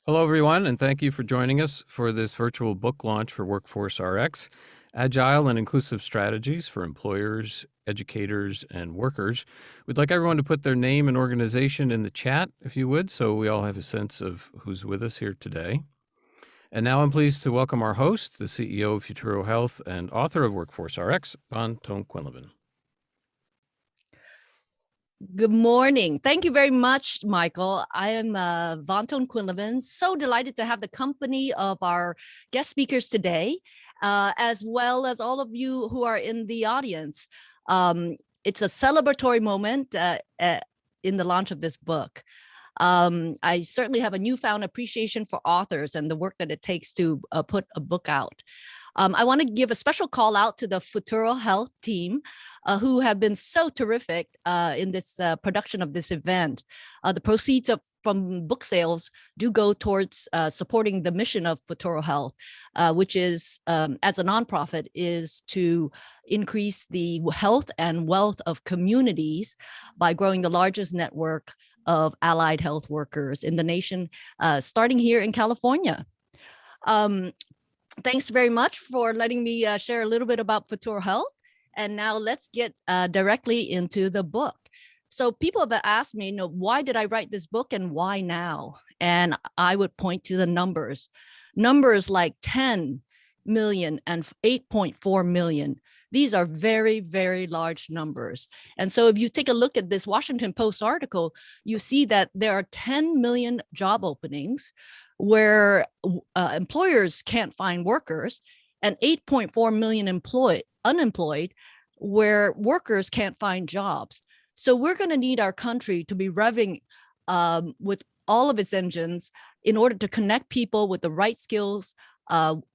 Hello, everyone, and thank you for joining us for this virtual book launch for WorkforceRx, Agile and Inclusive Strategies for Employers, Educators, and Workers. We'd like everyone to put their name and organization in the chat, if you would, so we all have a sense of who's with us here today. And now I'm pleased to welcome our host, the CEO of Futuro Health and author of WorkforceRx, Ton-Quinlivan. Good morning. Thank you very much, Michael. I am Ton-Quinlivan. So delighted to have the company of our guest speakers today, as well as all of you who are in the audience. It's a celebratory moment in the launch of this book. I certainly have a newfound appreciation for authors and the work that it takes to put a book out. I want to give a special call out to the Futuro Health team, who have been so terrific in this production of this event. The proceeds from book sales do go towards supporting the mission of Futuro Health, which is, as a nonprofit, is to increase the health and wealth of communities by growing the largest network of allied health workers in the nation, starting here in California. Thanks very much for letting me share a little bit about Futuro Health. And now let's get directly into the book. So people have asked me, why did I write this book and why now? And I would point to the numbers. Numbers like 10 million and 8.4 million. These are very, very large numbers. And so if you take a look at this Washington Post article, you see that there are 10 million job openings where employers can't find workers, and 8.4 million unemployed, where workers can't find jobs. So we're going to need our country to be revving with all of its engines in order to connect people with the right skills,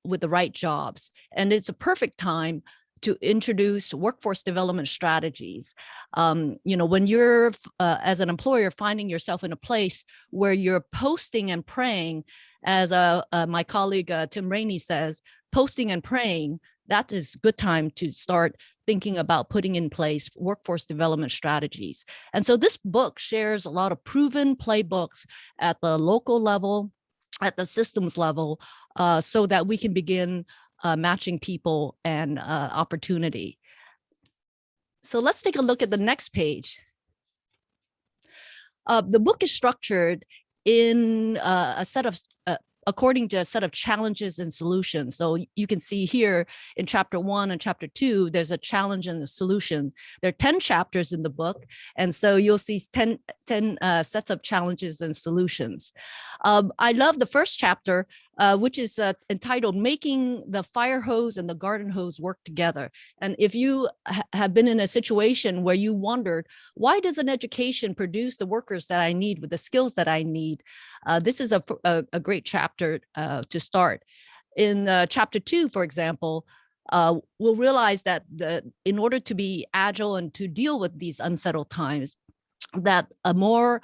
with the right jobs. And it's a perfect time to introduce workforce development strategies. When you're, as an employer, finding yourself in a place where you're posting and praying, as my colleague Tim Rainey says, posting and praying, that is a good time to start thinking about putting in place workforce development strategies. And so this book shares a lot of proven playbooks at the local level, at the systems level, so that we can begin matching people and opportunity. So let's take a look at the next page. The book is structured in according to a set of challenges and solutions. So you can see here in chapter 1 and chapter 2, there's a challenge and a solution. There are 10 chapters in the book. And so you'll see 10 sets of challenges and solutions. I love the first chapter, which is entitled Making the Fire Hose and the Garden Hose Work Together. And if you have been in a situation where you wondered, why does an education produce the workers that I need with the skills that I need? This is a great chapter to start. In chapter 2, for example, we'll realize that in order to be agile and to deal with these unsettled times, that a more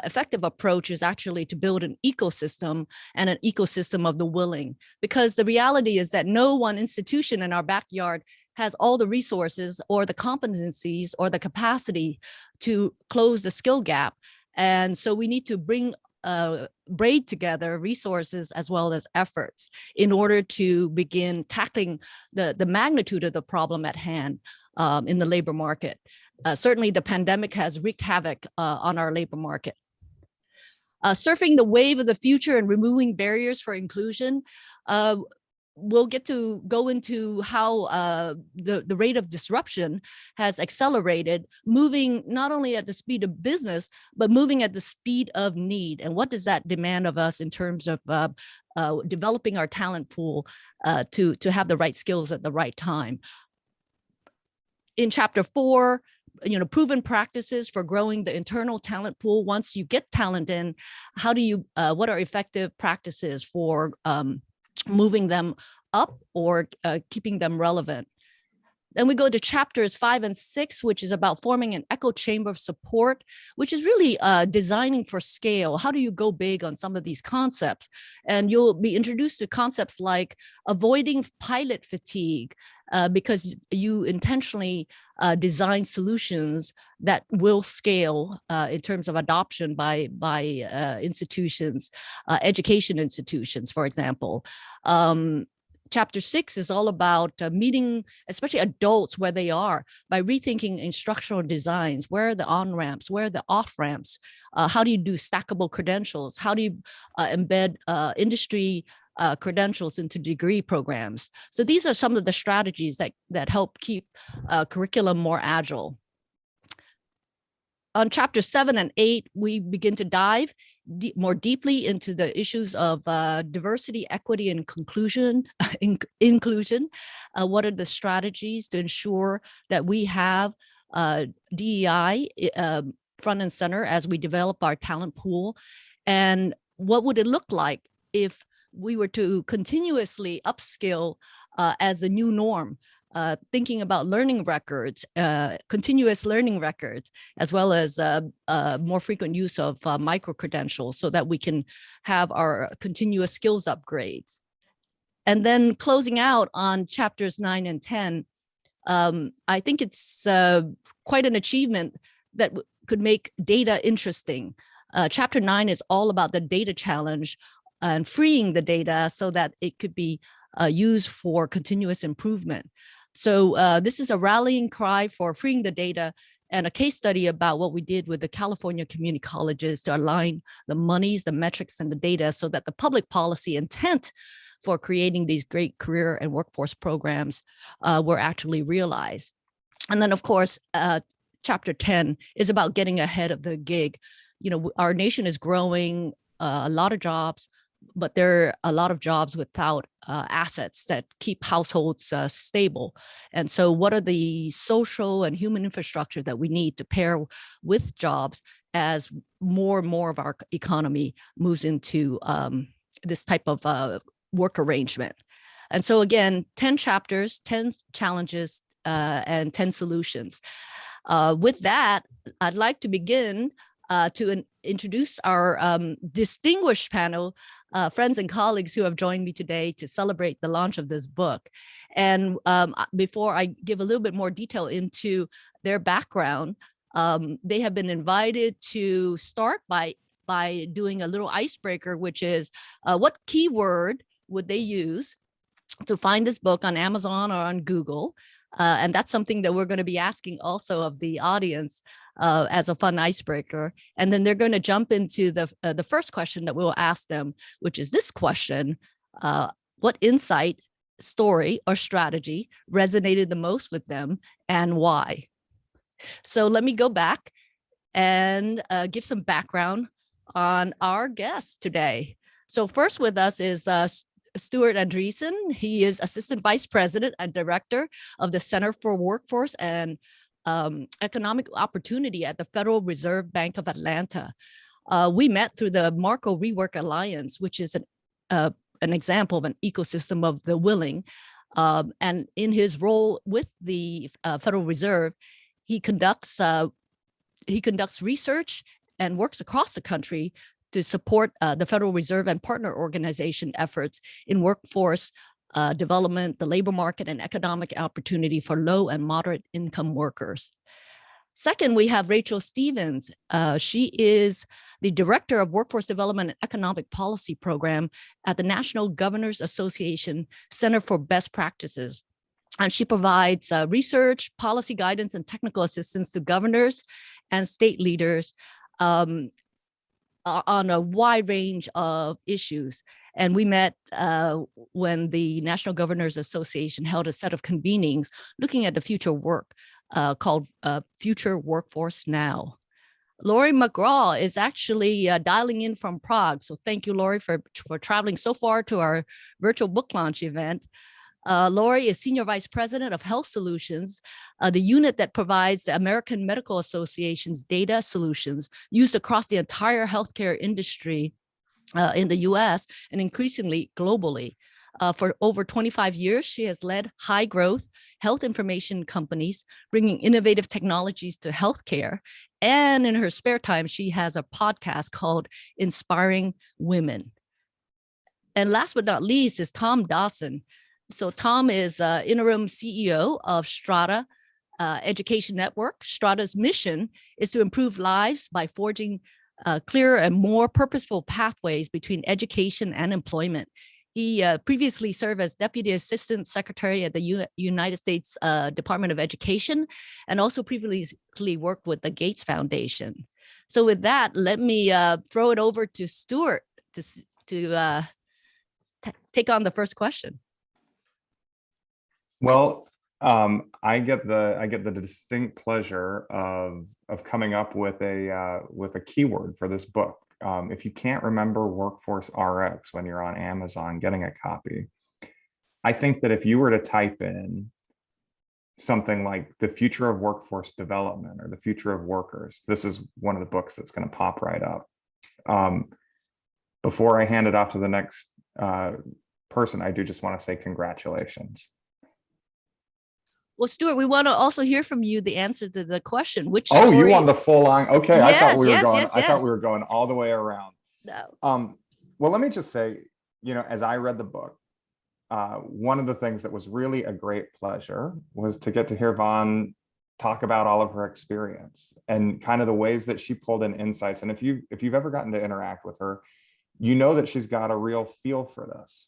effective approach is actually to build an ecosystem, and an ecosystem of the willing, because the reality is that no one institution in our backyard has all the resources or the competencies or the capacity to close the skill gap. And so we need to braid together resources as well as efforts in order to begin tackling the magnitude of the problem at hand in the labor market. Certainly the pandemic has wreaked havoc on our labor market. Surfing the wave of the future and removing barriers for inclusion. We'll get to go into how the rate of disruption has accelerated, moving not only at the speed of business, but moving at the speed of need. And what does that demand of us in terms of developing our talent pool to have the right skills at the right time? In chapter 4, proven practices for growing the internal talent pool. Once you get talent in, how do you, what are effective practices for moving them up or keeping them relevant? Then we go to chapters 5 and 6, which is about forming an echo chamber of support, which is really designing for scale. How do you go big on some of these concepts? And you'll be introduced to concepts like avoiding pilot fatigue, because you intentionally design solutions that will scale in terms of adoption by institutions, education institutions, for example. Chapter 6 is all about meeting, especially adults, where they are by rethinking instructional designs. Where are the on-ramps? Where are the off-ramps? How do you do stackable credentials? How do you embed industry credentials into degree programs? So these are some of the strategies that help keep curriculum more agile. On chapter 7 and 8, we begin to dive more deeply into the issues of diversity, equity, and inclusion. What are the strategies to ensure that we have DEI front and center as we develop our talent pool? And what would it look like if we were to continuously upskill as a new norm? Thinking about learning records, continuous learning records, as well as more frequent use of micro-credentials so that we can have our continuous skills upgrades. And then closing out on chapters 9 and 10, I think it's quite an achievement that could make data interesting. Chapter 9 is all about the data challenge and freeing the data so that it could be used for continuous improvement. So this is a rallying cry for freeing the data and a case study about what we did with the California community colleges to align the monies, the metrics, and the data so that the public policy intent for creating these great career and workforce programs were actually realized. And then, of course, chapter 10 is about getting ahead of the gig. You know, our nation is growing, a lot of jobs, but there are a lot of jobs without assets that keep households stable. And so what are the social and human infrastructure that we need to pair with jobs as more and more of our economy moves into this type of work arrangement? And so again, 10 chapters, 10 challenges, and 10 solutions. With that, I'd like to begin to introduce our distinguished panel, friends and colleagues who have joined me today to celebrate the launch of this book. And before I give a little bit more detail into their background, they have been invited to start by doing a little icebreaker, which is what keyword would they use to find this book on Amazon or on Google? And that's something that we're going to be asking also of the audience as a fun icebreaker. And then they're going to jump into the first question that we will ask them, which is this question: what insight, story, or strategy resonated the most with them and why? So let me go back and give some background on our guest today. So first with us is Stuart Andreason. He is Assistant Vice President and Director of the Center for Workforce and Economic Opportunity at the Federal Reserve Bank of Atlanta. We met through the Marco Rework Alliance, which is an example of an ecosystem of the willing. And in his role with the Federal Reserve, he conducts research and works across the country to support the Federal Reserve and partner organization efforts in workforce development, the labor market, and economic opportunity for low and moderate income workers. Second, we have Rachael Stevens. She is the Director of Workforce Development and Economic Policy Program at the National Governors Association Center for Best Practices. And she provides research, policy guidance, and technical assistance to governors and state leaders on a wide range of issues. And we met when the National Governors Association held a set of convenings looking at the future work called Future Workforce Now. Laurie McGraw is actually dialing in from Prague. So thank you, Laurie, for traveling so far to our virtual book launch event. Laurie is Senior Vice President of Health Solutions, the unit that provides the American Medical Association's data solutions used across the entire healthcare industry in the US and increasingly globally. For over 25 years, she has led high growth health information companies, bringing innovative technologies to healthcare. And in her spare time, she has a podcast called Inspiring Women. And last but not least is Tom Dawson. So Tom is interim CEO of STRADA Education Network. STRADA's mission is to improve lives by forging clearer and more purposeful pathways between education and employment. He previously served as Deputy Assistant Secretary at the United States Department of Education, and also previously worked with the Gates Foundation. So with that, let me throw it over to Stuart to take on the first question. Well, I get the distinct pleasure of coming up with a keyword for this book. If you can't remember WorkforceRx when you're on Amazon getting a copy, I think that if you were to type in something like the future of workforce development or the future of workers, this is one of the books that's going to pop right up. Before I hand it off to the next person, I do just want to say congratulations. Well, Stuart, we want to also hear from you the answer to the question. Which Oh, story... you want the full line? Okay, yes, I thought we were going. Yes. I thought we were going all the way around. No. Well, let me just say, as I read the book, one of the things that was really a great pleasure was to get to hear Vaughn talk about all of her experience and kind of the ways that she pulled in insights. And if you've ever gotten to interact with her, you know that she's got a real feel for this.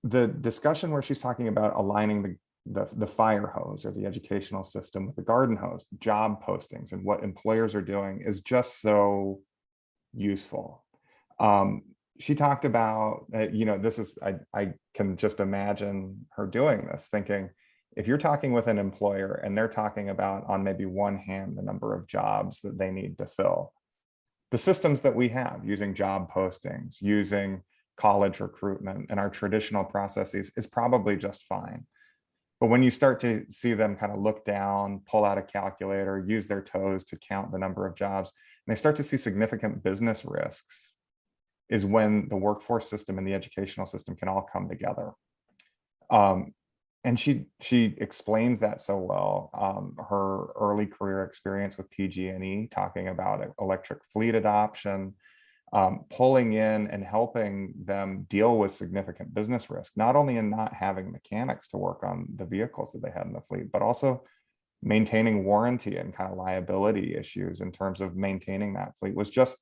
The discussion where she's talking about aligning the fire hose or the educational system with the garden hose, job postings and what employers are doing is just so useful. She talked about, this is, I can just imagine her doing this, thinking, if you're talking with an employer and they're talking about on maybe one hand the number of jobs that they need to fill, the systems that we have using job postings, using college recruitment and our traditional processes is probably just fine. But when you start to see them kind of look down, pull out a calculator, use their toes to count the number of jobs, and they start to see significant business risks, is when the workforce system and the educational system can all come together. And she explains that so well. Her early career experience with PG&E, talking about electric fleet adoption, pulling in and helping them deal with significant business risk, not only in not having mechanics to work on the vehicles that they had in the fleet, but also maintaining warranty and kind of liability issues in terms of maintaining that fleet, was just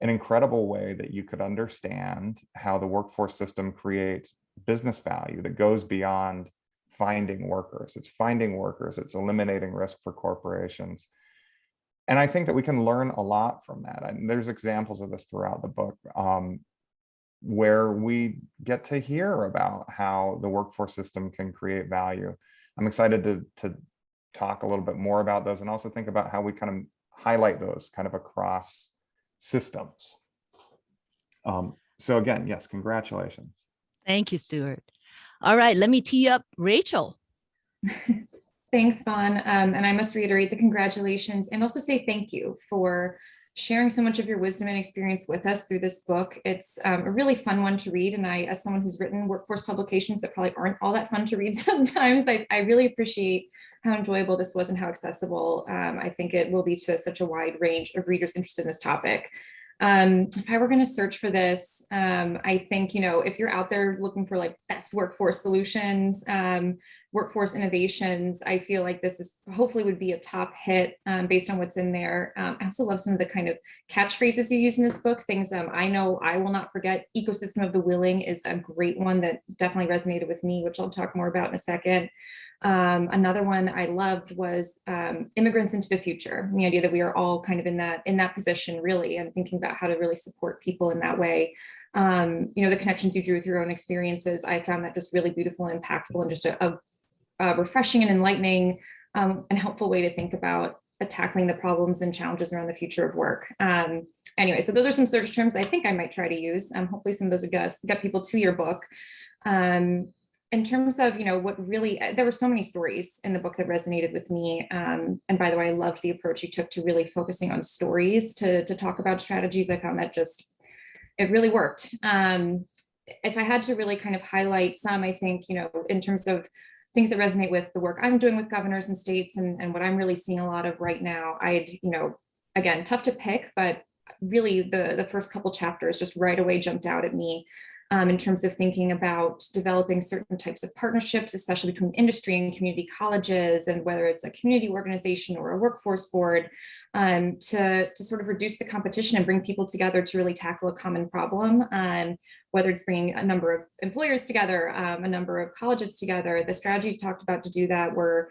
an incredible way that you could understand how the workforce system creates business value that goes beyond finding workers. It's finding workers, it's eliminating risk for corporations. And I think that we can learn a lot from that. And there's examples of this throughout the book where we get to hear about how the workforce system can create value. I'm excited to talk a little bit more about those and also think about how we kind of highlight those kind of across systems. So again, yes, congratulations. Thank you, Stuart. All right, let me tee up Rachael. Thanks, Vaughn. And I must reiterate the congratulations and also say thank you for sharing so much of your wisdom and experience with us through this book. It's a really fun one to read. And I, as someone who's written workforce publications that probably aren't all that fun to read sometimes, I really appreciate how enjoyable this was and how accessible I think it will be to such a wide range of readers interested in this topic. If I were going to search for this, I think, if you're out there looking for like best workforce solutions, workforce innovations, I feel like this is hopefully would be a top hit based on what's in there. I also love some of the kind of catchphrases you use in this book, things I know I will not forget. Ecosystem of the willing is a great one that definitely resonated with me, which I'll talk more about in a second. Another one I loved was immigrants into the future, the idea that we are all kind of in that position really, and thinking about how to really support people in that way. The connections you drew with your own experiences, I found that just really beautiful and impactful, and just a refreshing and enlightening and helpful way to think about tackling the problems and challenges around the future of work. Anyway, so those are some search terms I think I might try to use. Hopefully some of those will get people to your book. In terms of, what really, there were so many stories in the book that resonated with me. And by the way, I loved the approach you took to really focusing on stories to talk about strategies. I found that it really worked. if I had to really kind of highlight some, I think, in terms of things that resonate with the work I'm doing with governors and states and what I'm really seeing a lot of right now, again, tough to pick, but really the first couple chapters just right away jumped out at me. In terms of thinking about developing certain types of partnerships, especially between industry and community colleges, and whether it's a community organization or a workforce board, to sort of reduce the competition and bring people together to really tackle a common problem, whether it's bringing a number of employers together, a number of colleges together. The strategies talked about to do that were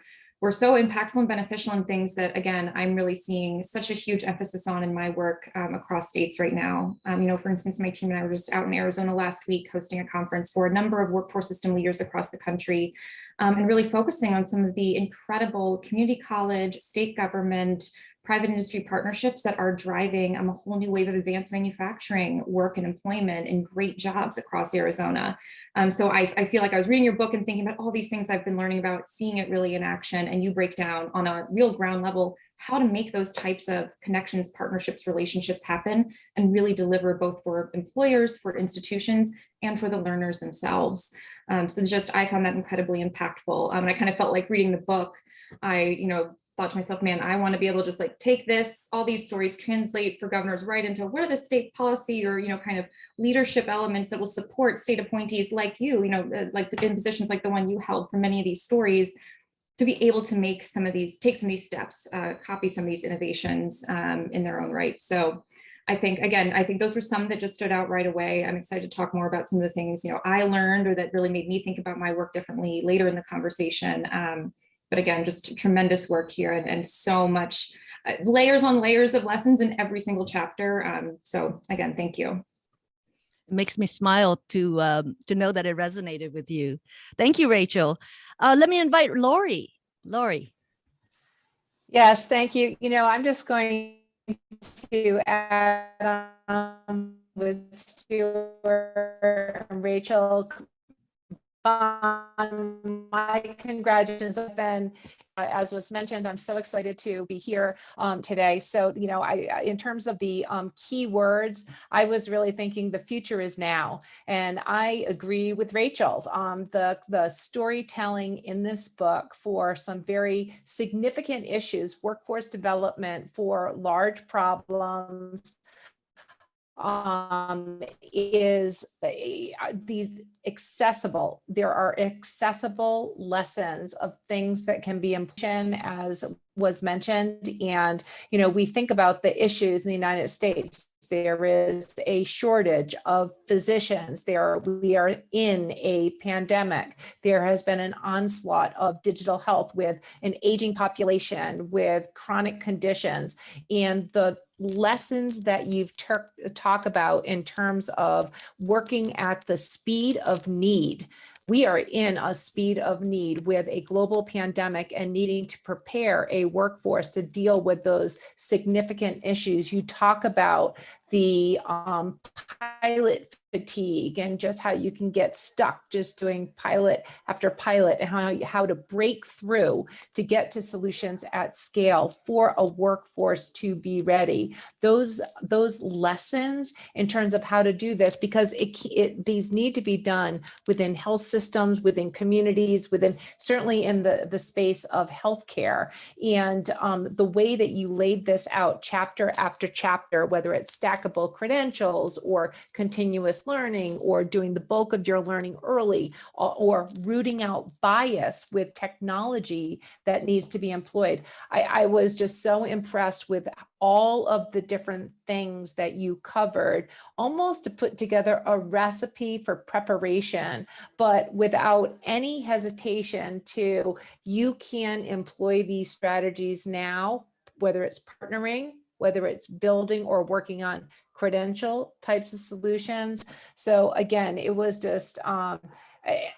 so impactful and beneficial, in things that, again, I'm really seeing such a huge emphasis on in my work across states right now. For instance, my team and I were just out in Arizona last week hosting a conference for a number of workforce system leaders across the country, and really focusing on some of the incredible community college, state government, private industry partnerships that are driving a whole new wave of advanced manufacturing work and employment and great jobs across Arizona. So I feel like I was reading your book and thinking about all these things I've been learning about, seeing it really in action, and you break down on a real ground level how to make those types of connections, partnerships, relationships happen and really deliver, both for employers, for institutions, and for the learners themselves. So I found that incredibly impactful. And I kind of felt like reading the book, thought to myself, man, I want to be able to just like take all these stories, translate for governors right into what are the state policy or, kind of leadership elements that will support state appointees like you, like in positions like the one you held for many of these stories, to be able to take some of these steps, copy some of these innovations in their own right. So I think those were some that just stood out right away. I'm excited to talk more about some of the things, I learned or that really made me think about my work differently later in the conversation. But again, just tremendous work here, and so much layers on layers of lessons in every single chapter. So again, thank you. It makes me smile to know that it resonated with you. Thank you, Rachael. Let me invite Laurie. Laurie. Yes, thank you. I'm just going to add on with Stuart and Rachael. My congratulations have been, as was mentioned, I'm so excited to be here today. So, in terms of the key words, I was really thinking the future is now. And I agree with Rachael. The storytelling in this book for some very significant issues, workforce development for large problems, is these accessible. There are accessible lessons of things that can be implemented, as was mentioned. And, we think about the issues in the United States. There is a shortage of physicians. We are in a pandemic. There has been an onslaught of digital health with an aging population, with chronic conditions, and the lessons that you've talked about in terms of working at the speed of need. We are in a speed of need with a global pandemic and needing to prepare a workforce to deal with those significant issues. You talk about the pilot fatigue and just how you can get stuck just doing pilot after pilot, and how to break through to get to solutions at scale for a workforce to be ready. Those lessons in terms of how to do this, because these need to be done within health systems, within communities, within certainly in the space of healthcare. And the way that you laid this out chapter after chapter, whether it's stackable credentials or continuous learning, or doing the bulk of your learning early, or rooting out bias with technology that needs to be employed. I was just so impressed with all of the different things that you covered, almost to put together a recipe for preparation, but without any hesitation to, you can employ these strategies now, whether it's partnering, whether it's building or working on credential types of solutions. So again, it was just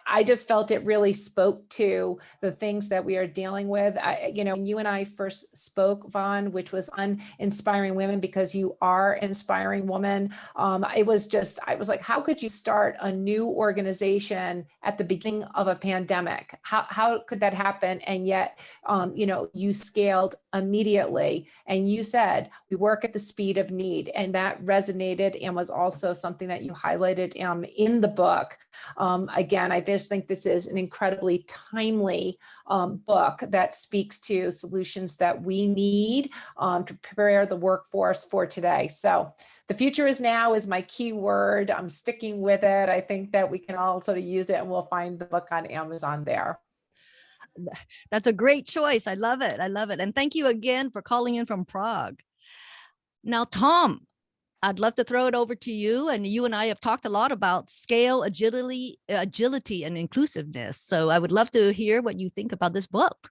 I just felt it really spoke to the things that we are dealing with. When you and I first spoke, Vaughn, which was on inspiring women, because you are an inspiring woman. I was like, how could you start a new organization at the beginning of a pandemic? How could that happen? And yet, you scaled immediately, and you said, we work at the speed of need. And that resonated and was also something that you highlighted in the book. Again, I just think this is an incredibly timely book that speaks to solutions that we need to prepare the workforce for today. So the future is now is my key word. I'm sticking with it. I think that we can all sort of use it, and we'll find the book on Amazon there. That's a great choice. I love it. I love it. And thank you again for calling in from Prague. Now, Tom, I'd love to throw it over to you. And you and I have talked a lot about scale, agility, and inclusiveness. So I would love to hear what you think about this book.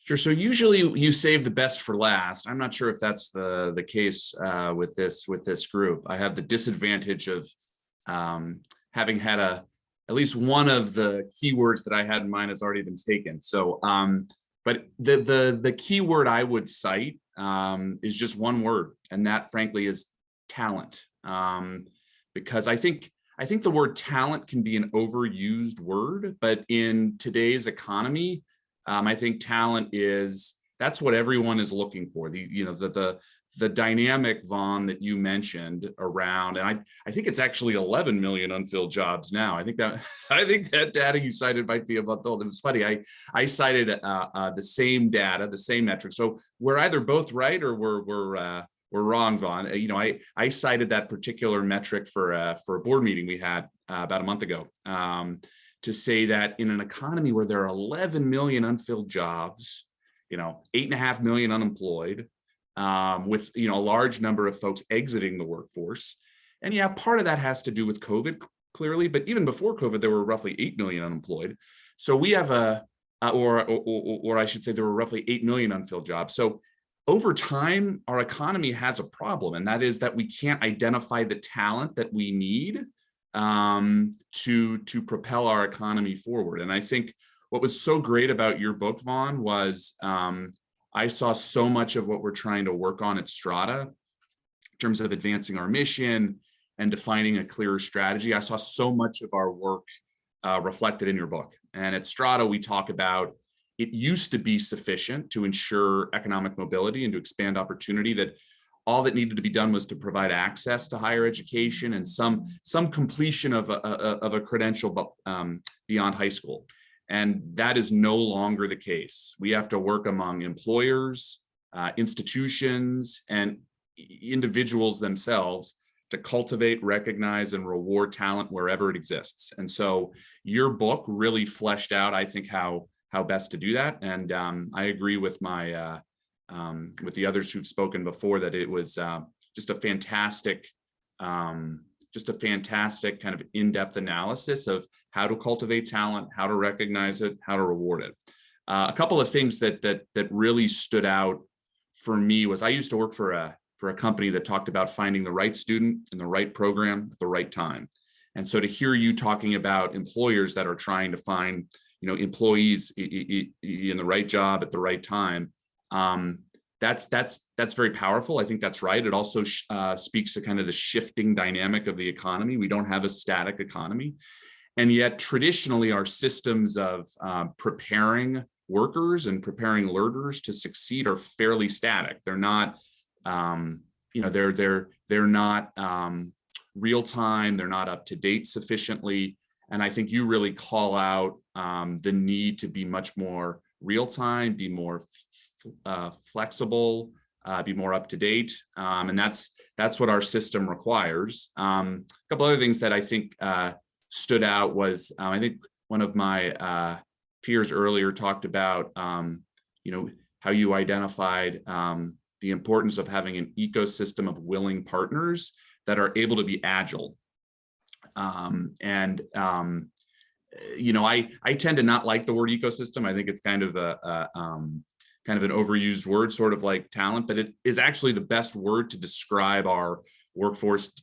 Sure. So usually you save the best for last. I'm not sure if that's the case with this group. I have the disadvantage of having had at least one of the keywords that I had in mind has already been taken. So, but the keyword I would cite is just one word, and that, frankly, is talent. Because I think the word talent can be an overused word, but in today's economy, I think talent that's what everyone is looking for. The dynamic, Vaughn, that you mentioned around, and I think it's actually 11 million unfilled jobs now. I think that data you cited might be a month old. It was funny. I cited the same data, the same metric. So we're either both right or we're wrong, Vaughn. I cited that particular metric for a board meeting we had about a month ago to say that in an economy where there are 11 million unfilled jobs, 8.5 million unemployed, with a large number of folks exiting the workforce. And yeah, part of that has to do with COVID, clearly, but even before COVID, there were roughly 8 million unemployed. So we have or I should say there were roughly 8 million unfilled jobs. So over time, our economy has a problem, and that is that we can't identify the talent that we need to propel our economy forward. And I think what was so great about your book, Vaughn, was I saw so much of what we're trying to work on at STRADA in terms of advancing our mission and defining a clearer strategy. I saw so much of our work reflected in your book. And at STRADA, we talk about it used to be sufficient to ensure economic mobility and to expand opportunity, that all that needed to be done was to provide access to higher education and some completion of a credential beyond high school. And that is no longer the case. We have to work among employers, institutions, and individuals themselves to cultivate, recognize, and reward talent wherever it exists. And so your book really fleshed out, I think, how best to do that. And I agree with with the others who've spoken before that it was just a fantastic kind of in-depth analysis of how to cultivate talent, how to recognize it, how to reward it. A couple of things that really stood out for me was I used to work for a company that talked about finding the right student in the right program at the right time. And so to hear you talking about employers that are trying to find employees in the right job at the right time, that's very powerful. I think that's right. It also speaks to kind of the shifting dynamic of the economy. We don't have a static economy. And yet traditionally our systems of preparing workers and preparing learners to succeed are fairly static. They're not, they're not real time. They're not up to date sufficiently. And I think you really call out the need to be much more real time, be more flexible, be more up to date, and that's what our system requires. A couple other things that I think stood out was I think one of my peers earlier talked about how you identified the importance of having an ecosystem of willing partners that are able to be agile. I tend to not like the word ecosystem. I think it's kind of an overused word, sort of like talent, but it is actually the best word to describe our workforce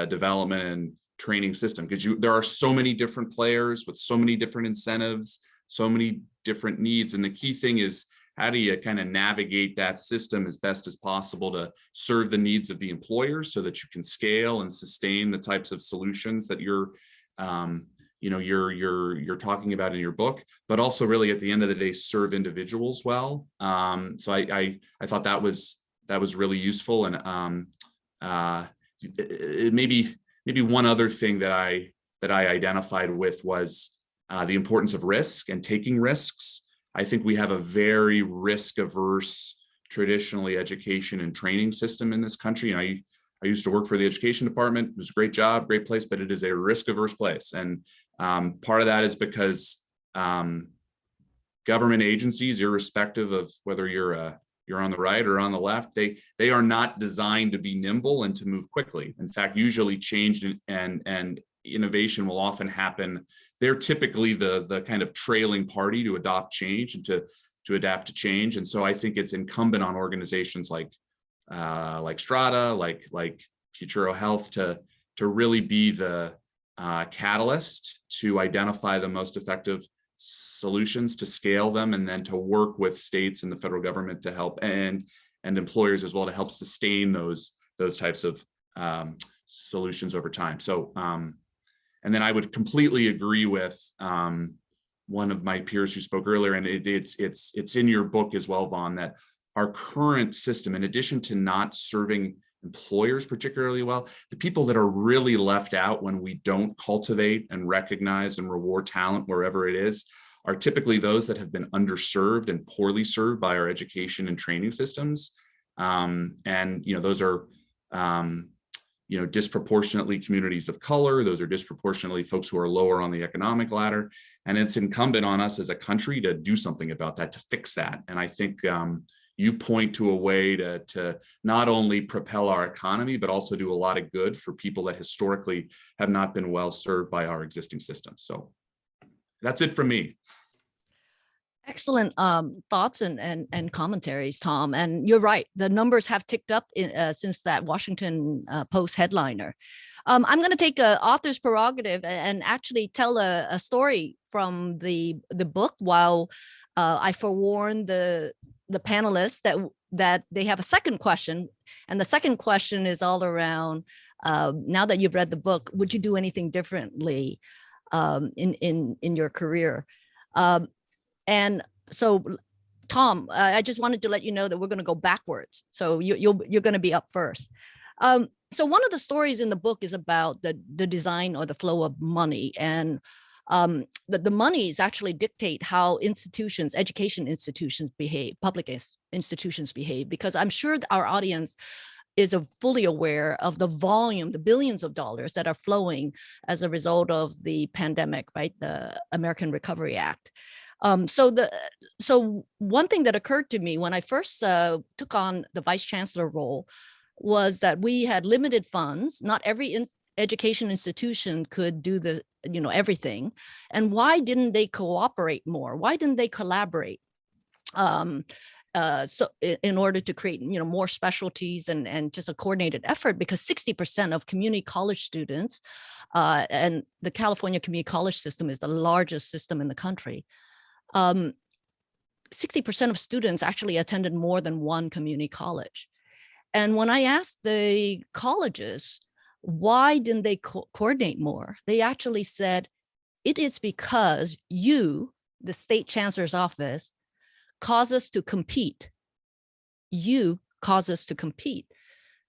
development training system, because there are so many different players with so many different incentives, so many different needs. And the key thing is, how do you kind of navigate that system as best as possible to serve the needs of the employers so that you can scale and sustain the types of solutions that you're talking about in your book, but also really at the end of the day serve individuals well. So I thought that was really useful. And maybe one other thing that I identified with was the importance of risk and taking risks. I think we have a very risk-averse, traditionally education and training system in this country. And I used to work for the education department. It was a great job, great place, but it is a risk-averse place. And part of that is because government agencies, irrespective of whether you're on the right or on the left, they are not designed to be nimble and to move quickly. In fact, usually change and innovation will often happen. They're typically the kind of trailing party to adopt change and to adapt to change. And so I think it's incumbent on organizations like STRADA, like Futuro Health to really be the catalyst to identify the most effective solutions, to scale them, and then to work with states and the federal government to help, and employers as well, to help sustain those types of solutions over time. So and then I would completely agree with one of my peers who spoke earlier, and it's in your book as well, Vaughn, that our current system, in addition to not serving employers particularly well, the people that are really left out when we don't cultivate and recognize and reward talent wherever it is, are typically those that have been underserved and poorly served by our education and training systems. And those are disproportionately communities of color. Those are disproportionately folks who are lower on the economic ladder. And it's incumbent on us as a country to do something about that, to fix that. And I think you point to a way to not only propel our economy, but also do a lot of good for people that historically have not been well served by our existing systems. So that's it from me. Excellent thoughts and commentaries, Tom. And you're right, the numbers have ticked up since that Washington Post headliner. I'm going to take an author's prerogative and actually tell a story from the book, while I forewarn the panelists that they have a second question. And the second question is all around, now that you've read the book, would you do anything differently in your career? And so, Tom, I just wanted to let you know that we're going to go backwards. So you're going to be up first. So one of the stories in the book is about the design or the flow of money, and the monies actually dictate how institutions, education institutions behave, public institutions behave, because I'm sure our audience is fully aware of the volume, the billions of dollars that are flowing as a result of the pandemic, right? The American Recovery Act. So one thing that occurred to me when I first took on the vice chancellor role was that we had limited funds. Not every education institution could do everything. And why didn't they cooperate more? Why didn't they collaborate? So in order to create, more specialties and just a coordinated effort, because 60% of community college students, and the California community college system is the largest system in the country. 60% of students actually attended more than one community college. And when I asked the colleges, why didn't they coordinate more? They actually said, it is because you, the state chancellor's office, cause us to compete. You cause us to compete.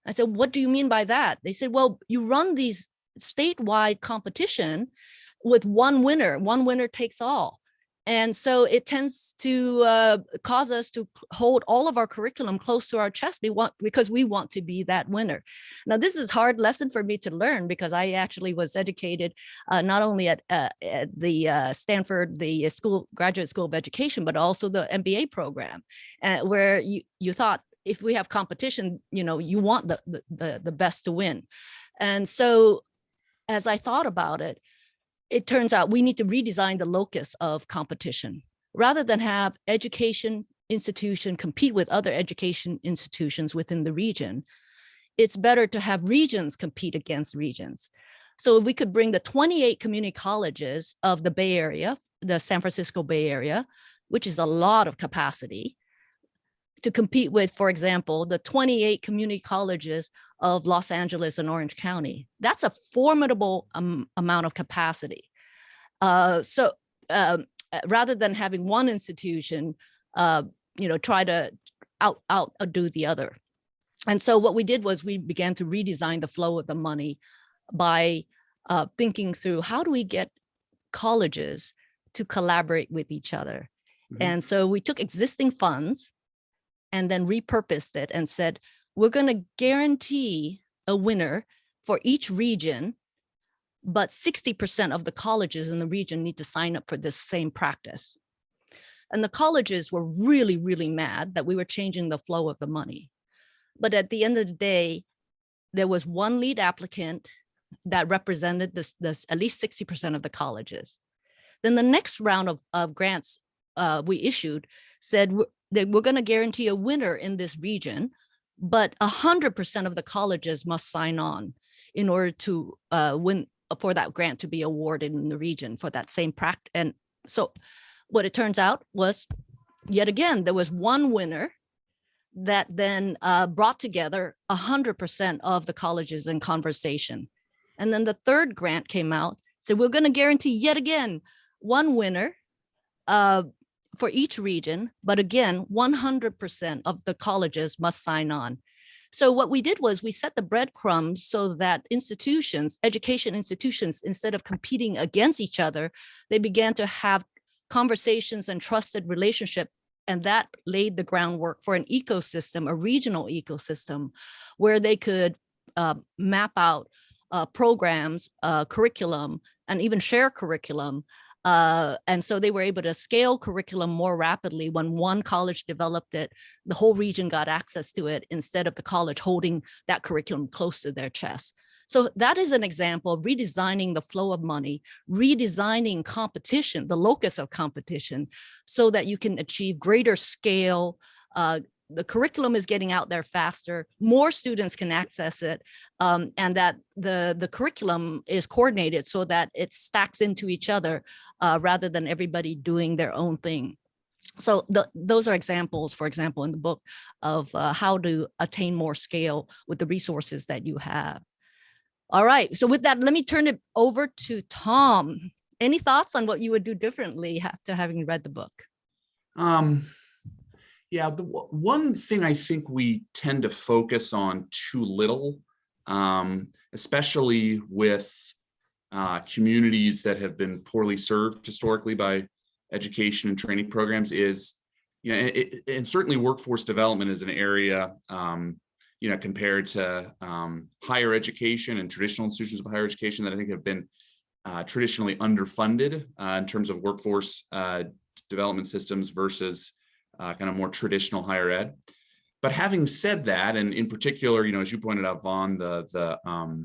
I said, what do you mean by that? They said, well, you run these statewide competition with one winner takes all. And so it tends to cause us to hold all of our curriculum close to our chest because we want to be that winner. Now, this is a hard lesson for me to learn, because I actually was educated not only at the Stanford, the graduate school of education, but also the MBA program, where you thought, if we have competition, you want the best to win. And so as I thought about it, it turns out we need to redesign the locus of competition. Rather than have education institution compete with other education institutions within the region, it's better to have regions compete against regions. So if we could bring the 28 community colleges of the Bay Area, the San Francisco Bay Area, which is a lot of capacity, to compete with, for example, the 28 community colleges of Los Angeles and Orange County. That's a formidable amount of capacity. So rather than having one institution, try to outdo the other. And so what we did was we began to redesign the flow of the money by thinking through, how do we get colleges to collaborate with each other? Mm-hmm. And so we took existing funds and then repurposed it and said, we're going to guarantee a winner for each region, but 60% of the colleges in the region need to sign up for this same practice. And the colleges were really, really mad that we were changing the flow of the money. But at the end of the day, there was one lead applicant that represented this at least 60% of the colleges. Then the next round of grants we issued said that we're going to guarantee a winner in this region, but 100% of the colleges must sign on in order to win for that grant to be awarded in the region for that same practice. And so what it turns out was, yet again, there was one winner that then brought together 100% of the colleges in conversation. And then the third grant came out, said we're going to guarantee yet again one winner for each region, but again, 100% of the colleges must sign on. So what we did was we set the breadcrumbs so that institutions, education institutions, instead of competing against each other, they began to have conversations and trusted relationship. And that laid the groundwork for an ecosystem, a regional ecosystem, where they could map out programs, curriculum, and even share curriculum. And so they were able to scale curriculum more rapidly. When one college developed it, the whole region got access to it instead of the college holding that curriculum close to their chest. So that is an example of redesigning the flow of money, redesigning competition, the locus of competition, so that you can achieve greater scale. The curriculum is getting out there faster, more students can access it, and that the curriculum is coordinated so that it stacks into each other rather than everybody doing their own thing. So those are examples, for example, in the book of how to attain more scale with the resources that you have. All right, so with that, let me turn it over to Tom. Any thoughts on what you would do differently after having read the book? Yeah, the one thing I think we tend to focus on too little, especially with communities that have been poorly served historically by education and training programs, is, and certainly workforce development is an area, compared to higher education and traditional institutions of higher education that I think have been traditionally underfunded in terms of workforce development systems versus kind of more traditional higher ed. But having said that, and in particular, as you pointed out, Vaughn, the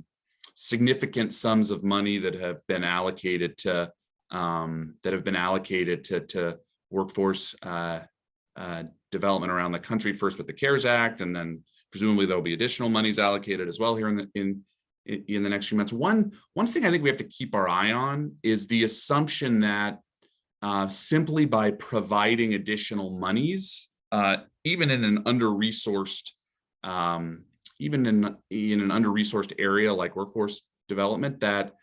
significant sums of money that have been allocated to workforce development around the country, first with the CARES Act, and then presumably there'll be additional monies allocated as well here in the next few months. One thing I think we have to keep our eye on is the assumption that simply by providing additional monies, even in an under-resourced, even in an under-resourced area like workforce development, that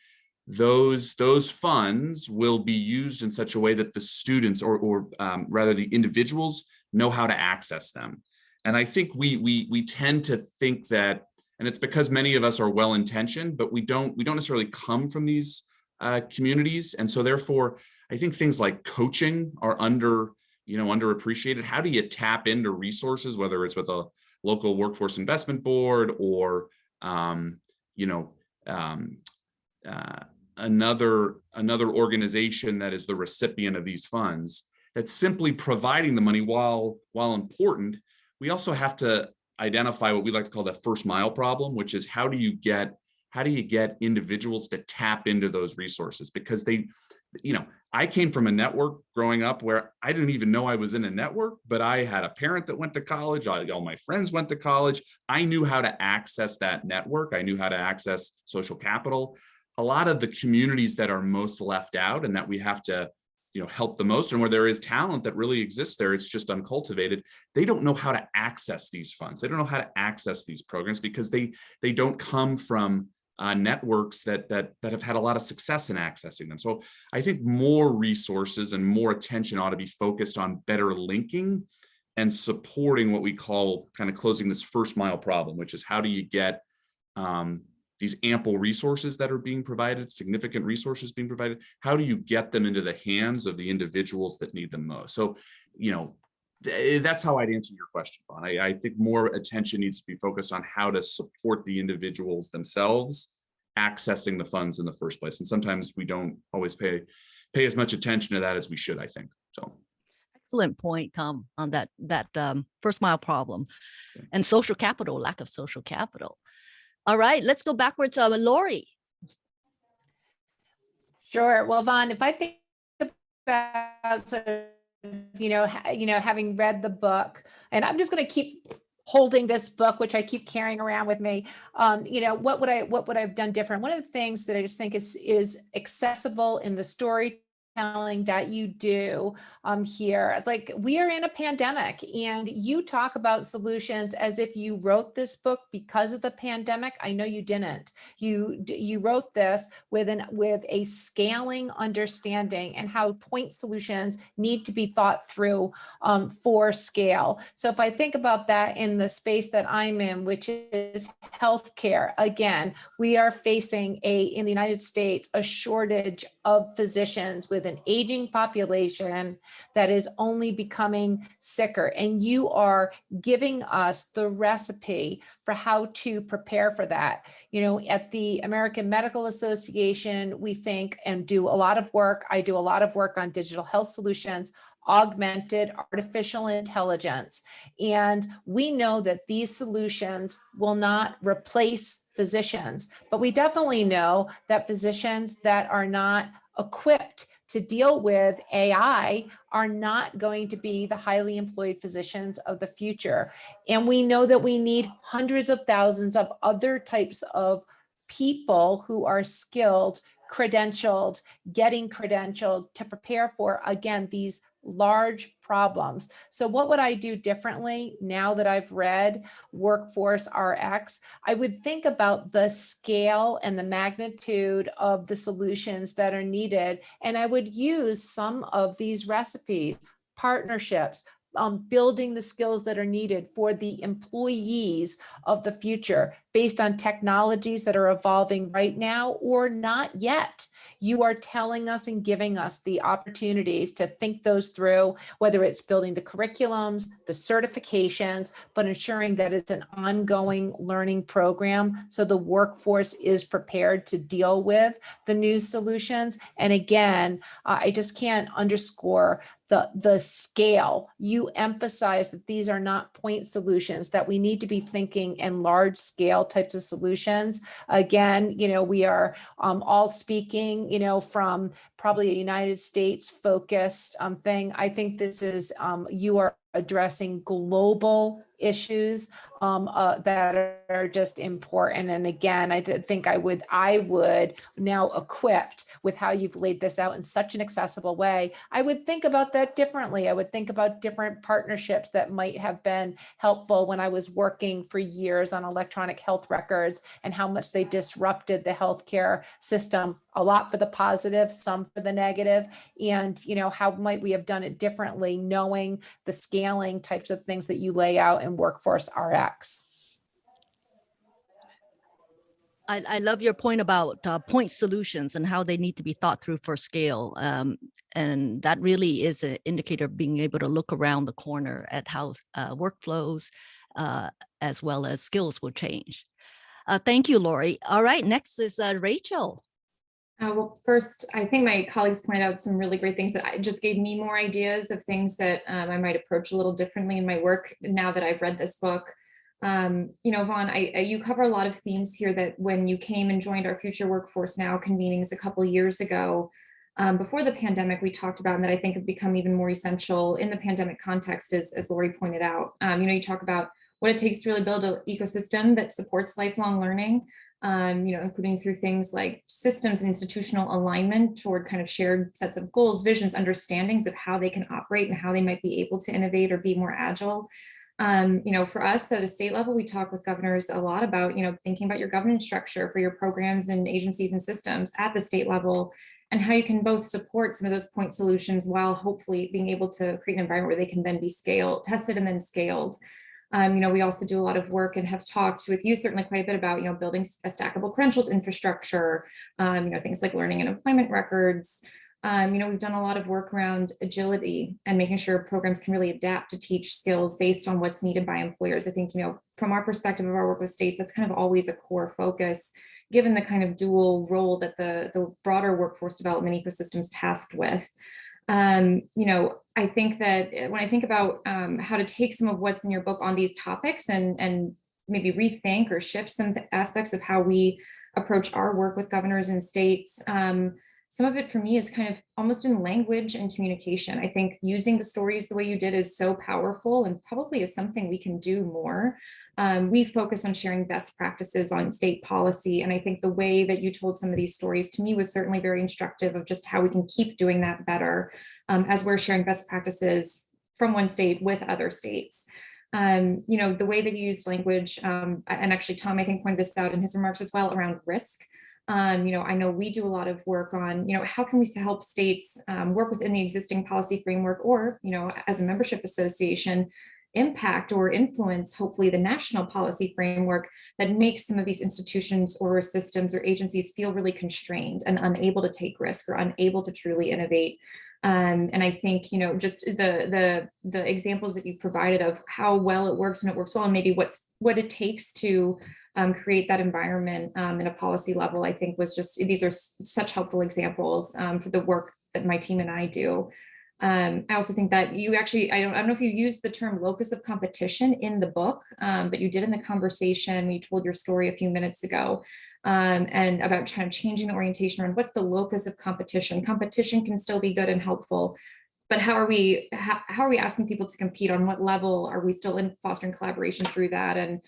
those funds will be used in such a way that the students, or rather the individuals, know how to access them. And I think we tend to think that, and it's because many of us are well-intentioned, but we don't necessarily come from these communities, and so therefore I think things like coaching are underappreciated. How do you tap into resources, whether it's with a local workforce investment board or another organization that is the recipient of these funds? That's simply providing the money. While important, we also have to identify what we like to call the first mile problem, which is how do you get individuals to tap into those resources? Because I came from a network growing up where I didn't even know I was in a network, but I had a parent that went to college. All my friends went to college. I knew how to access that network. I knew how to access social capital. a lot of the communities that are most left out and that we have to, help the most, and where there is talent that really exists there, it's just uncultivated. They don't know how to access these funds. They don't know how to access these programs because they don't come from networks that have had a lot of success in accessing them. So I think more resources and more attention ought to be focused on better linking and supporting what we call kind of closing this first mile problem, which is how do you get these ample resources that are being provided, significant resources being provided, how do you get them into the hands of the individuals that need them most? So, that's how I'd answer your question, Vaughn. I think more attention needs to be focused on how to support the individuals themselves accessing the funds in the first place. And sometimes we don't always pay as much attention to that as we should, I think. So. Excellent point, Tom, on that first mile problem and social capital, lack of social capital. All right, let's go backwards. Laurie. Sure. Well, Vaughn, if I think about sort of, having read the book, and I'm just going to keep holding this book, which I keep carrying around with me. What would I have done different? One of the things that I just think is accessible in the storytelling that you do here. It's like we are in a pandemic, and you talk about solutions as if you wrote this book because of the pandemic. I know you didn't. You wrote this with a scaling understanding and how point solutions need to be thought through for scale. So if I think about that in the space that I'm in, which is healthcare, again, we are facing in the United States a shortage of physicians with an aging population that is only becoming sicker. And you are giving us the recipe for how to prepare for that. At the American Medical Association, we think and do a lot of work. I do a lot of work on digital health solutions, augmented artificial intelligence. And we know that these solutions will not replace physicians, but we definitely know that physicians that are not equipped to deal with AI are not going to be the highly employed physicians of the future. And we know that we need hundreds of thousands of other types of people who are skilled, credentialed, getting credentialed to prepare for, again, these large problems. So what would I do differently now that I've read WorkforceRx? I would think about the scale and the magnitude of the solutions that are needed, and I would use some of these recipes, partnerships, building the skills that are needed for the employees of the future based on technologies that are evolving right now or not yet. You are telling us and giving us the opportunities to think those through, whether it's building the curriculums, the certifications, but ensuring that it's an ongoing learning program so the workforce is prepared to deal with the new solutions. And again, I just can't underscore the scale. You emphasize that these are not point solutions, that we need to be thinking in large scale types of solutions. Again, we are all speaking, from probably a United States focused thing. I think this is, you are addressing global issues that are just important. And again, I think I would now equipped with how you've laid this out in such an accessible way, I would think about that differently. I would think about different partnerships that might have been helpful when I was working for years on electronic health records and how much they disrupted the healthcare system, a lot for the positive, some for the negative. And, how might we have done it differently, knowing the scaling types of things that you lay out in WorkforceRx. I love your point about point solutions and how they need to be thought through for scale. And that really is an indicator of being able to look around the corner at how workflows as well as skills will change. Thank you, Laurie. All right, next is Rachael. Well, first, I think my colleagues pointed out some really great things that just gave me more ideas of things that I might approach a little differently in my work now that I've read this book. Vaughn, you cover a lot of themes here that when you came and joined our Future Workforce Now convenings a couple years ago, before the pandemic, we talked about, and that I think have become even more essential in the pandemic context, as Laurie pointed out. You talk about what it takes to really build an ecosystem that supports lifelong learning. including through things like systems and institutional alignment toward kind of shared sets of goals, visions, understandings of how they can operate and how they might be able to innovate or be more agile. For us at a state level, we talk with governors a lot about, thinking about your governance structure for your programs and agencies and systems at the state level, and how you can both support some of those point solutions while hopefully being able to create an environment where they can then be tested and then scaled. We also do a lot of work and have talked with you certainly quite a bit about, building a stackable credentials infrastructure, things like learning and employment records. We've done a lot of work around agility and making sure programs can really adapt to teach skills based on what's needed by employers. I think, from our perspective of our work with states, that's kind of always a core focus, given the kind of dual role that the broader workforce development ecosystem is tasked with. I think that when I think about how to take some of what's in your book on these topics and maybe rethink or shift some aspects of how we approach our work with governors and states, some of it for me is kind of almost in language and communication. I think using the stories the way you did is so powerful and probably is something we can do more. We focus on sharing best practices on state policy. And I think the way that you told some of these stories to me was certainly very instructive of just how we can keep doing that better as we're sharing best practices from one state with other states. The way that you used language, and actually Tom, I think, pointed this out in his remarks as well around risk. I know we do a lot of work on, how can we help states work within the existing policy framework or, as a membership association, impact or influence, hopefully, the national policy framework that makes some of these institutions or systems or agencies feel really constrained and unable to take risk or unable to truly innovate. And I think, just the examples that you provided of how well it works when it works well, and maybe what it takes to create that environment in a policy level, I think these are such helpful examples for the work that my team and I do. I also think that you actually, I don't know if you used the term locus of competition in the book, but you did in the conversation. You told your story a few minutes ago and about kind of changing the orientation around what's the locus of competition. Competition can still be good and helpful, but how are we asking people to compete? On what level are we still in fostering collaboration through that? And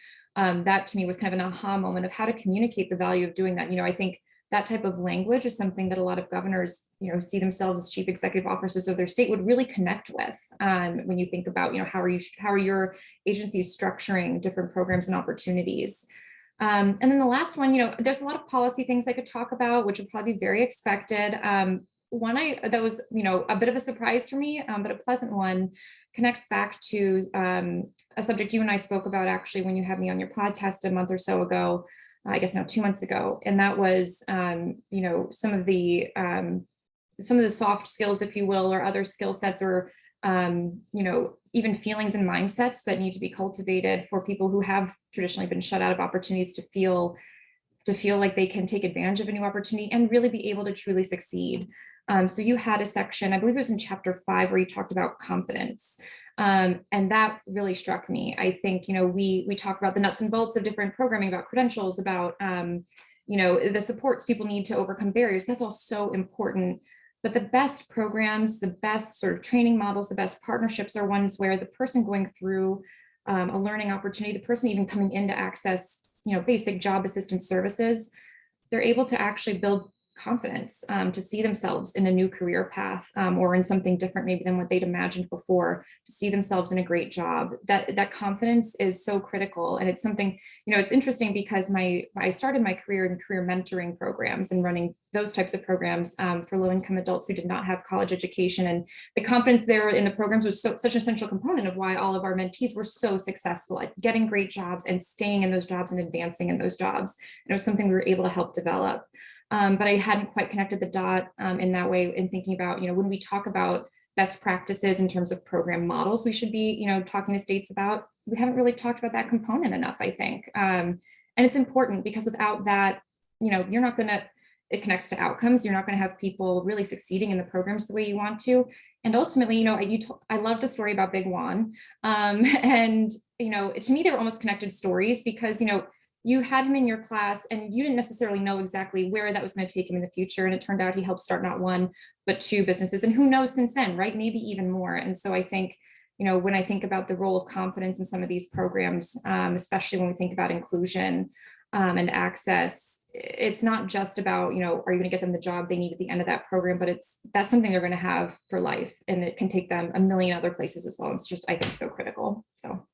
that to me was kind of an aha moment of how to communicate the value of doing that. I think that type of language is something that a lot of governors, see themselves as chief executive officers of their state would really connect with when you think about, how are your agencies structuring different programs and opportunities. And then the last one, there's a lot of policy things I could talk about, which would probably be very expected. One that was, a bit of a surprise for me, but a pleasant one, connects back to a subject you and I spoke about actually when you had me on your podcast a month or so ago. I guess now 2 months ago, and that was, some of the soft skills, if you will, or other skill sets, or even feelings and mindsets that need to be cultivated for people who have traditionally been shut out of opportunities to feel like they can take advantage of a new opportunity and really be able to truly succeed. So you had a section, I believe it was in chapter 5, where you talked about confidence. And that really struck me. I think, we talk about the nuts and bolts of different programming, about credentials, about, the supports people need to overcome barriers. That's all so important. But the best programs, the best sort of training models, the best partnerships are ones where the person going through a learning opportunity, the person even coming in to access, basic job assistance services, they're able to actually build confidence to see themselves in a new career path or in something different maybe than what they'd imagined before, to see themselves in a great job. That confidence is so critical. And it's something, it's interesting because I started my career in career mentoring programs and running those types of programs for low-income adults who did not have college education. And the confidence there in the programs was such an essential component of why all of our mentees were so successful at getting great jobs and staying in those jobs and advancing in those jobs. And it was something we were able to help develop. But I hadn't quite connected the dot in that way in thinking about, when we talk about best practices in terms of program models, we should be, talking to states about, we haven't really talked about that component enough, I think. And it's important because without that, you're not going to, it connects to outcomes. You're not going to have people really succeeding in the programs the way you want to. And ultimately, I love the story about Big Juan. And, to me, they were almost connected stories because, you had him in your class and you didn't necessarily know exactly where that was going to take him in the future. And it turned out he helped start not one, but 2 businesses. And who knows since then, right? Maybe even more. And so I think, when I think about the role of confidence in some of these programs, especially when we think about inclusion, and access, it's not just about, are you going to get them the job they need at the end of that program, but that's something they're going to have for life, and it can take them a million other places as well. It's just, I think, so critical. So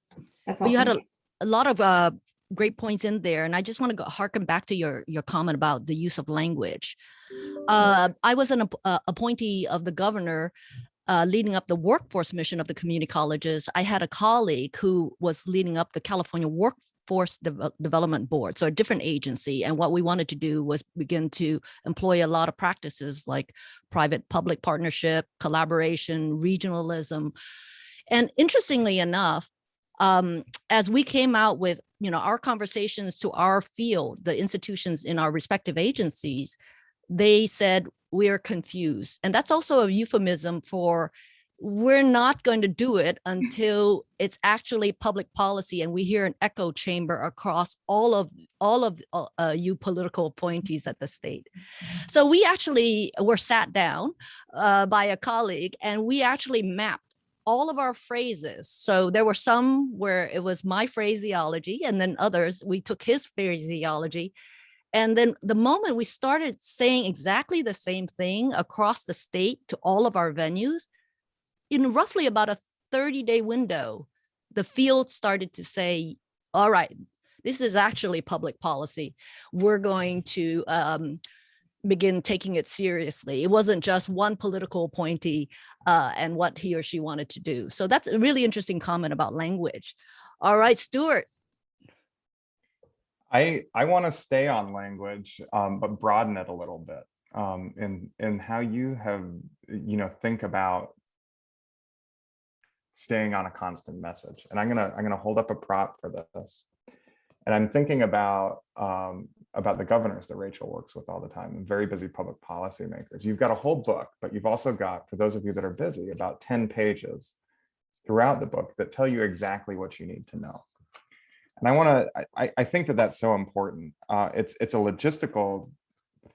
that's all. Well, you had a lot of great points in there, and I just want to harken back to your comment about the use of language. I was an appointee of the governor leading up the workforce mission of the community colleges. I had a colleague who was leading up the California Workforce Development Board, so a different agency. And what we wanted to do was begin to employ a lot of practices like private-public partnership, collaboration, regionalism. And interestingly enough, as we came out with our conversations to our field, the institutions in our respective agencies, they said, we're confused. And that's also a euphemism for we're not going to do it until it's actually public policy and we hear an echo chamber across all of you political appointees at the state. So we actually were sat down by a colleague, and we actually mapped all of our phrases. So there were some where it was my phraseology, and then others, we took his phraseology. And then the moment we started saying exactly the same thing across the state to all of our venues, in roughly about a 30-day window, the field started to say, all right, this is actually public policy. We're going to begin taking it seriously. It wasn't just one political appointee and what he or she wanted to do. So that's a really interesting comment about language. All right, Stuart. I want to stay on language, but broaden it a little bit in how you have, think about staying on a constant message. And I'm gonna hold up a prop for this. And I'm thinking about the governors that Rachael works with all the time, and very busy public policy makers. You've got a whole book, but you've also got, for those of you that are busy, about 10 pages throughout the book that tell you exactly what you need to know. And I think that that's so important. It's a logistical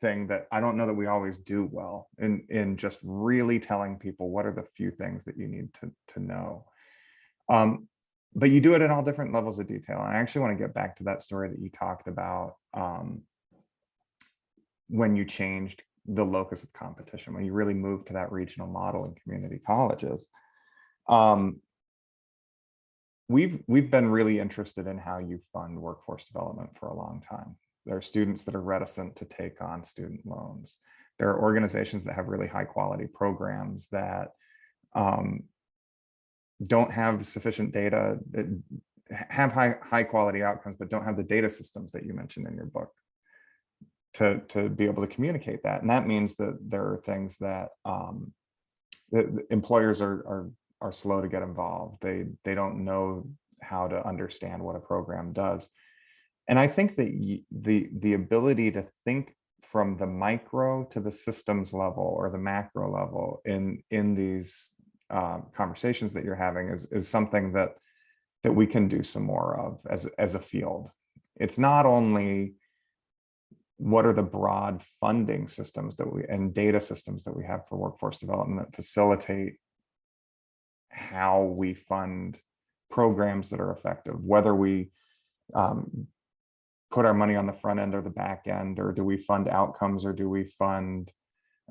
thing that I don't know that we always do well in just really telling people what are the few things that you need to know. But you do it in all different levels of detail. And I actually want to get back to that story that you talked about when you changed the locus of competition, when you really moved to that regional model in community colleges. We've been really interested in how you fund workforce development for a long time. There are students that are reticent to take on student loans. There are organizations that have really high quality programs that don't have sufficient data, that have high quality outcomes, but don't have the data systems that you mentioned in your book to be able to communicate that. And that means that there are things that employers are slow to get involved. They don't know how to understand what a program does. And I think that the ability to think from the micro to the systems level or the macro level in these conversations that you're having is something that we can do some more of as a field. It's not only what are the broad funding systems and data systems that we have for workforce development that facilitate how we fund programs that are effective, whether we put our money on the front end or the back end, or do we fund outcomes, or do we fund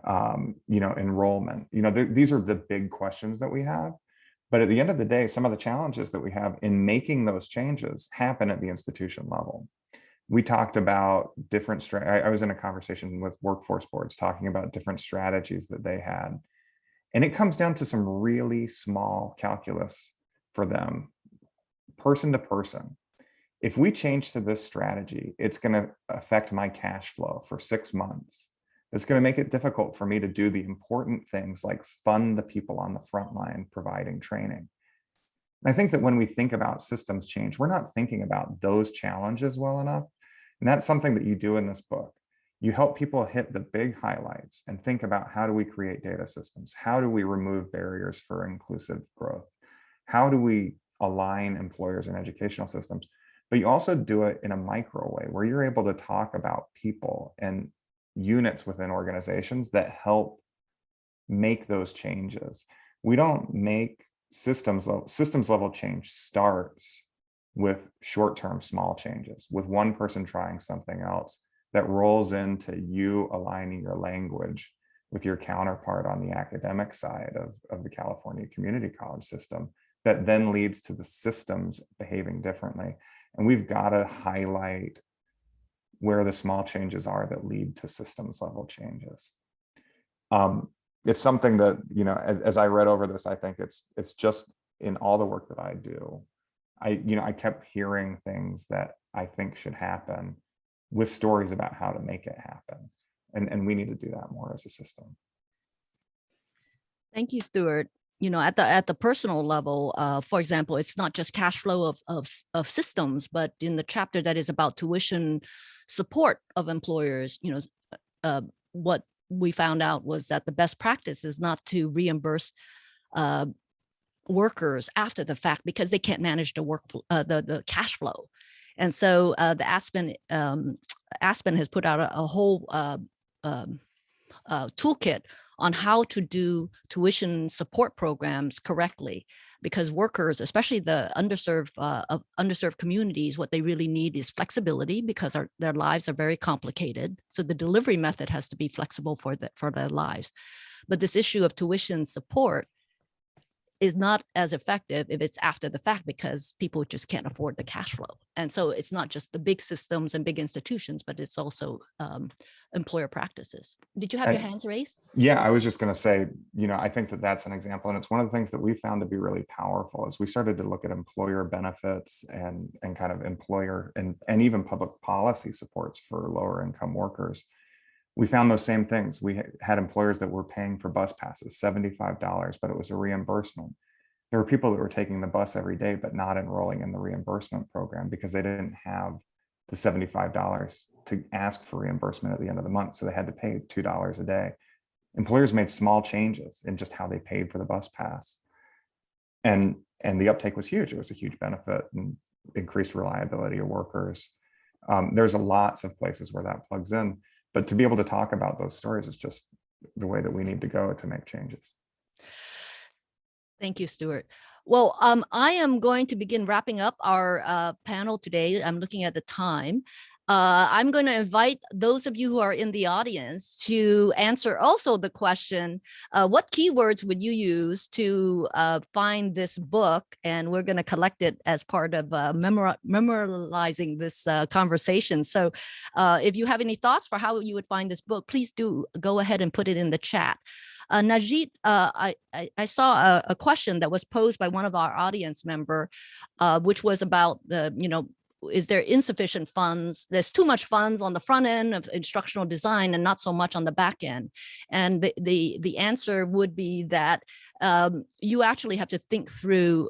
enrollment. These are the big questions that we have. But at the end of the day, some of the challenges that we have in making those changes happen at the institution level. We talked about different I was in a conversation with workforce boards talking about different strategies that they had. And it comes down to some really small calculus for them, person to person. If we change to this strategy, it's going to affect my cash flow for 6 months. It's going to make it difficult for me to do the important things like fund the people on the front line providing training. And I think that when we think about systems change, we're not thinking about those challenges well enough. And that's something that you do in this book. You help people hit the big highlights and think about, how do we create data systems? How do we remove barriers for inclusive growth? How do we align employers and educational systems? But you also do it in a micro way where you're able to talk about people and units within organizations that help make those changes. We don't make systems level change starts with short-term small changes, with one person trying something else that rolls into you aligning your language with your counterpart on the academic side of the California community college system, that then leads to the systems behaving differently. And we've got to highlight where the small changes are that lead to systems level changes. It's something that, you know, as I read over this, I think it's just in all the work that I do, I kept hearing things that I think should happen with stories about how to make it happen. And we need to do that more as a system. Thank you, Stuart. You know, at the personal level, for example, it's not just cash flow of systems, but in the chapter that is about tuition support of employers, you know, what we found out was that the best practice is not to reimburse workers after the fact because they can't manage the cash flow. And so the Aspen has put out a whole toolkit on how to do tuition support programs correctly, because workers, especially the underserved communities, what they really need is flexibility because their lives are very complicated. So the delivery method has to be flexible for their lives. But this issue of tuition support is not as effective if it's after the fact because people just can't afford the cash flow. And so it's not just the big systems and big institutions, but it's also employer practices. Did you have your hands raised? Yeah, I was just going to say, you know, I think that that's an example. And it's one of the things that we found to be really powerful as we started to look at employer benefits and kind of employer and even public policy supports for lower income workers. We found those same things. We had employers that were paying for bus passes, $75, but it was a reimbursement. There were people that were taking the bus every day, but not enrolling in the reimbursement program because they didn't have the $75 to ask for reimbursement at the end of the month. So they had to pay $2 a day. Employers made small changes in just how they paid for the bus pass. And the uptake was huge. It was a huge benefit and increased reliability of workers. There's lots of places where that plugs in. But to be able to talk about those stories is just the way that we need to go to make changes. Thank you, Stuart. Well, I am going to begin wrapping up our panel today. I'm looking at the time. I'm going to invite those of you who are in the audience to answer also the question, what keywords would you use to find this book? And we're going to collect it as part of memorializing this conversation. So if you have any thoughts for how you would find this book, please do go ahead and put it in the chat. Najit, I saw a question that was posed by one of our audience member, which was about the, you know, is there insufficient funds? There's too much funds on the front end of instructional design and not so much on the back end. And the answer would be that you actually have to think through,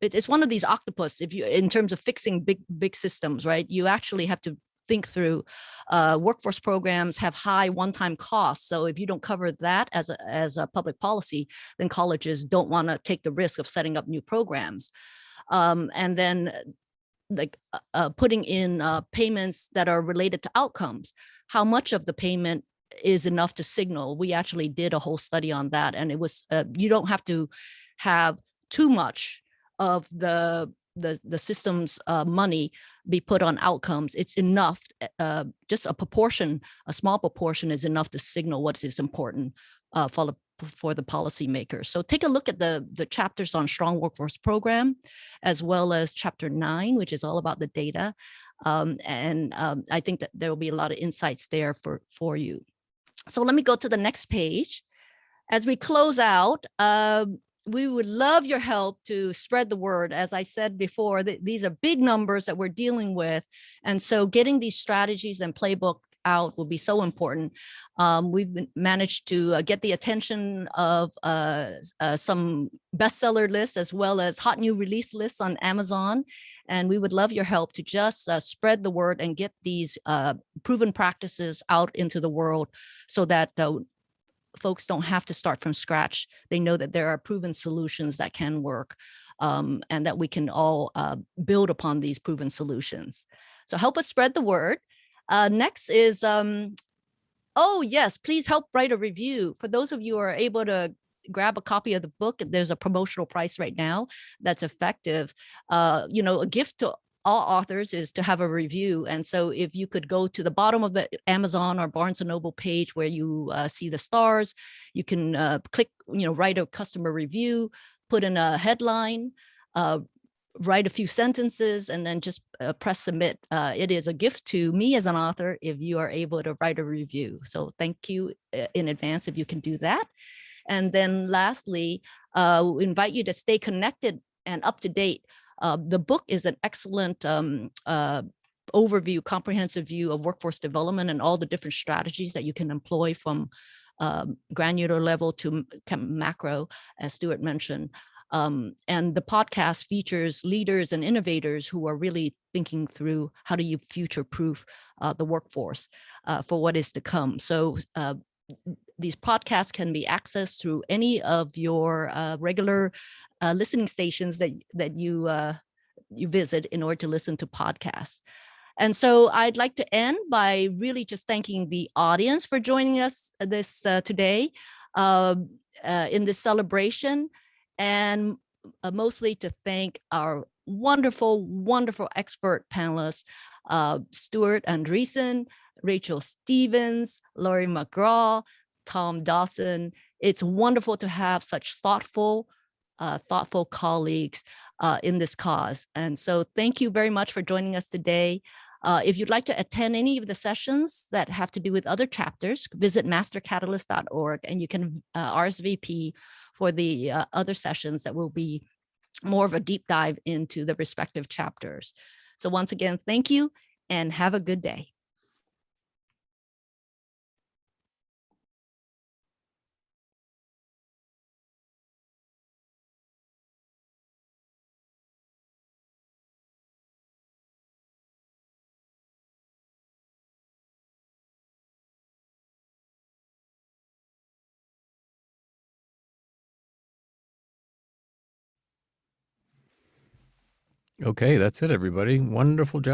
it's one of these octopus, if you, in terms of fixing big systems, right? You actually have to think through workforce programs have high one-time costs. So if you don't cover that as a public policy, then colleges don't want to take the risk of setting up new programs. And then like putting in payments that are related to outcomes. How much of the payment is enough to signal? We actually did a whole study on that, and it was you don't have to have too much of the system's money be put on outcomes. It's enough, just a proportion, a small proportion is enough to signal what is important for the policymakers. So take a look at the chapters on Strong Workforce Program, as well as chapter 9, which is all about the data. I think that there will be a lot of insights there for you. So let me go to the next page. As we close out, we would love your help to spread the word. As I said before, these are big numbers that we're dealing with. And so getting these strategies and playbook out will be so important. We've managed to get the attention of some bestseller lists as well as hot new release lists on Amazon. And we would love your help to just spread the word and get these proven practices out into the world so that folks don't have to start from scratch. They know that there are proven solutions that can work and that we can all build upon these proven solutions. So help us spread the word. Next is, oh yes, please help write a review. For those of you who are able to grab a copy of the book. There's a promotional price right now that's effective. A gift to all authors is to have a review. And so if you could go to the bottom of the Amazon or Barnes & Noble page where you see the stars, you can click, write a customer review, put in a headline, write a few sentences, and then just press submit. It is a gift to me as an author if you are able to write a review. So thank you in advance if you can do that. And then lastly, we invite you to stay connected and up to date. The book is an excellent overview, comprehensive view of workforce development and all the different strategies that you can employ from granular level to macro, as Stuart mentioned. And the podcast features leaders and innovators who are really thinking through how do you future-proof the workforce for what is to come. So these podcasts can be accessed through any of your regular listening stations that you visit in order to listen to podcasts. And so I'd like to end by really just thanking the audience for joining us today in this celebration, and mostly to thank our wonderful, wonderful expert panelists, Stuart Andreason, Rachael Stevens, Laurie McGraw, Tom Dawson. It's wonderful to have such thoughtful colleagues in this cause. And so thank you very much for joining us today. If you'd like to attend any of the sessions that have to do with other chapters, visit mastercatalyst.org and you can RSVP for the other sessions that will be more of a deep dive into the respective chapters. So once again, thank you and have a good day. Okay, that's it, everybody. Wonderful job.